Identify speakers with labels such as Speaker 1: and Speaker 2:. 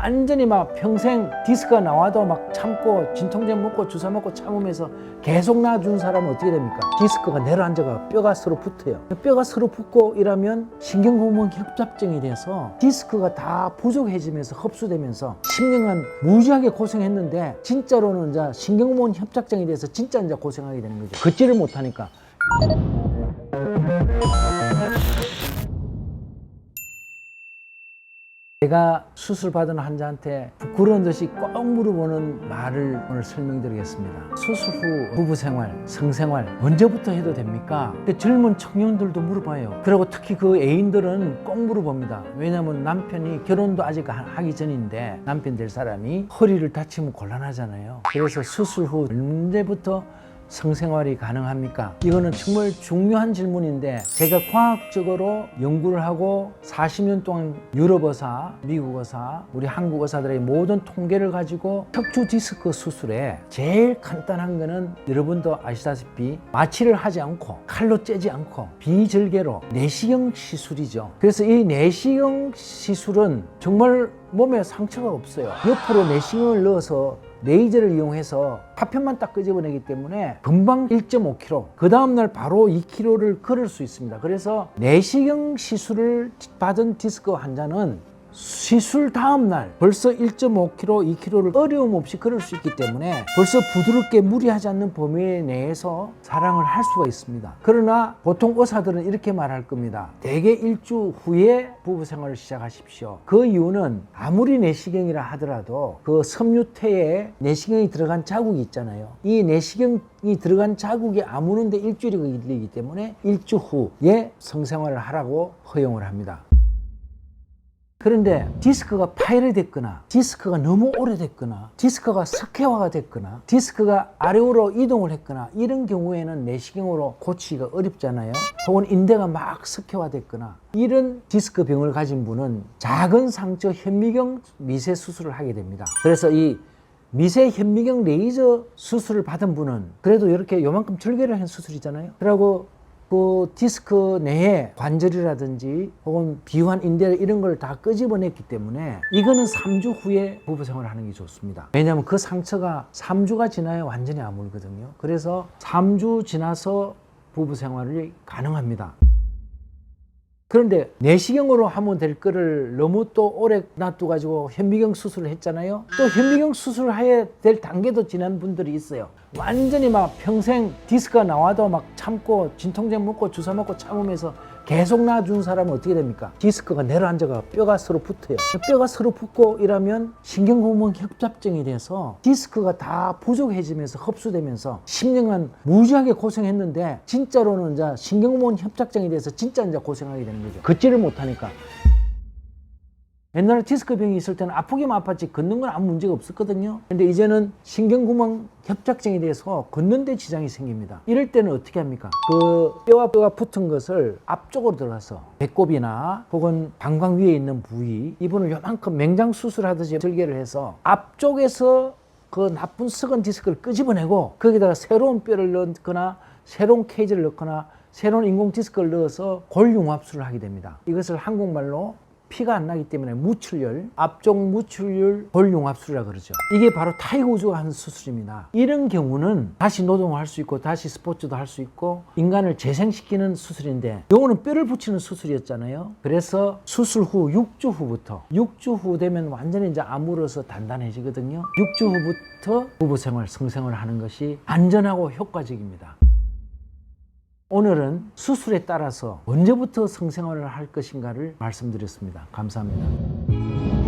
Speaker 1: 완전히 막 평생 디스크가 나와도 막 참고 진통제 먹고 주사 먹고 참으면서 계속 놔준 사람은 어떻게 됩니까? 디스크가 내려앉아가 뼈가 서로 붙어요. 뼈가 서로 붙고 이러면 신경호흡 협착증이 돼서 디스크가 다 부족해지면서 흡수되면서 10년간 무지하게 고생했는데 진짜로는 이제 신경호흡 협착증이 돼서 진짜 이제 고생하게 되는 거죠. 걷지를 못하니까. 제가 수술받은 환자한테 부끄러운 듯이 꼭 물어보는 말을 오늘 설명드리겠습니다. 수술 후 부부생활, 성생활 언제부터 해도 됩니까? 젊은 청년들도 물어봐요. 그리고 특히 그 애인들은 꼭 물어봅니다. 왜냐하면 남편이 결혼도 아직 하기 전인데 남편 될 사람이 허리를 다치면 곤란하잖아요. 그래서 수술 후 언제부터 성생활이 가능합니까? 이거는 정말 중요한 질문인데 제가 과학적으로 연구를 하고 40년 동안 유럽 의사, 미국 의사, 우리 한국 의사들의 모든 통계를 가지고 척추 디스크 수술에 제일 간단한 거는 여러분도 아시다시피 마취를 하지 않고 칼로 째지 않고 비절개로 내시경 시술이죠. 그래서 이 내시경 시술은 정말 몸에 상처가 없어요. 옆으로 내시경을 넣어서 레이저를 이용해서 파편만 딱 끄집어내기 때문에 금방 1.5km, 그 다음날 바로 2km를 걸을 수 있습니다. 그래서 내시경 시술을 받은 디스크 환자는 시술 다음날 벌써 1.5km, 2km를 어려움 없이 걸을 수 있기 때문에 벌써 부드럽게 무리하지 않는 범위 내에서 사랑을 할 수가 있습니다. 그러나 보통 의사들은 이렇게 말할 겁니다. 대개 일주 후에 부부생활을 시작하십시오. 그 이유는 아무리 내시경이라 하더라도 그 섬유태에 내시경이 들어간 자국이 있잖아요. 이 내시경이 들어간 자국이 아무는데 일주일이 걸리기 때문에 일주 후에 성생활을 하라고 허용을 합니다. 그런데 디스크가 파열됐거나 디스크가 너무 오래됐거나 디스크가 석회화가 됐거나 디스크가 아래로 이동을 했거나 이런 경우에는 내시경으로 고치기가 어렵잖아요. 혹은 인대가 막 석회화됐거나 이런 디스크 병을 가진 분은 작은 상처 현미경 미세 수술을 하게 됩니다. 그래서 이 미세 현미경 레이저 수술을 받은 분은 그래도 이렇게 요만큼 절개를 한 수술이잖아요. 그리고 그 디스크 내에 관절이라든지 혹은 비환 인대 이런 걸 다 끄집어냈기 때문에 이거는 3주 후에 부부생활을 하는 게 좋습니다. 왜냐하면 그 상처가 3주가 지나야 완전히 아물거든요. 그래서 3주 지나서 부부생활이 가능합니다. 그런데 내시경으로 하면 될 거를 너무 또 오래 놔둬가지고 현미경 수술을 했잖아요. 또 현미경 수술을 해야 될 단계도 지난 분들이 있어요. 완전히 막 평생 디스크가 나와도 막 참고 진통제 먹고 주사 먹고 참으면서 계속 놔준 사람은 어떻게 됩니까? 디스크가 내려앉아가 뼈가 서로 붙어요. 뼈가 서로 붙고 이러면 신경호흡 협착증이 돼서 디스크가 다 부족해지면서 흡수되면서 10년간 무지하게 고생했는데 진짜로는 이제 신경호흡 협착증이 돼서 진짜 이제 고생하게 되는 거죠. 걷지를 못하니까. 옛날에 디스크 병이 있을 때는 아프기만 아팠지 걷는 건 아무 문제가 없었거든요. 근데 이제는 신경구멍 협착증이 돼서 걷는 데 지장이 생깁니다. 이럴 때는 어떻게 합니까? 그 뼈와 뼈가 붙은 것을 앞쪽으로 들어가서 배꼽이나 혹은 방광 위에 있는 부위 이분을 요만큼 맹장 수술하듯이 절개를 해서 앞쪽에서 그 나쁜 썩은 디스크를 끄집어내고 거기다가 새로운 뼈를 넣거나 새로운 케이지를 넣거나 새로운 인공 디스크를 넣어서 골융합술을 하게 됩니다. 이것을 한국말로 피가 안 나기 때문에 무출혈, 앞쪽 무출혈 골융합술이라고 그러죠. 이게 바로 타이거 우즈가 하는 수술입니다. 이런 경우는 다시 노동을 할 수 있고 다시 스포츠도 할 수 있고 인간을 재생시키는 수술인데 요거는 뼈를 붙이는 수술이었잖아요. 그래서 수술 후 6주 후부터 6주 후 되면 완전히 이제 아물어서 단단해지거든요. 6주 후부터 부부생활, 성생활을 하는 것이 안전하고 효과적입니다. 오늘은 수술에 따라서 언제부터 성생활을 할 것인가를 말씀드렸습니다. 감사합니다.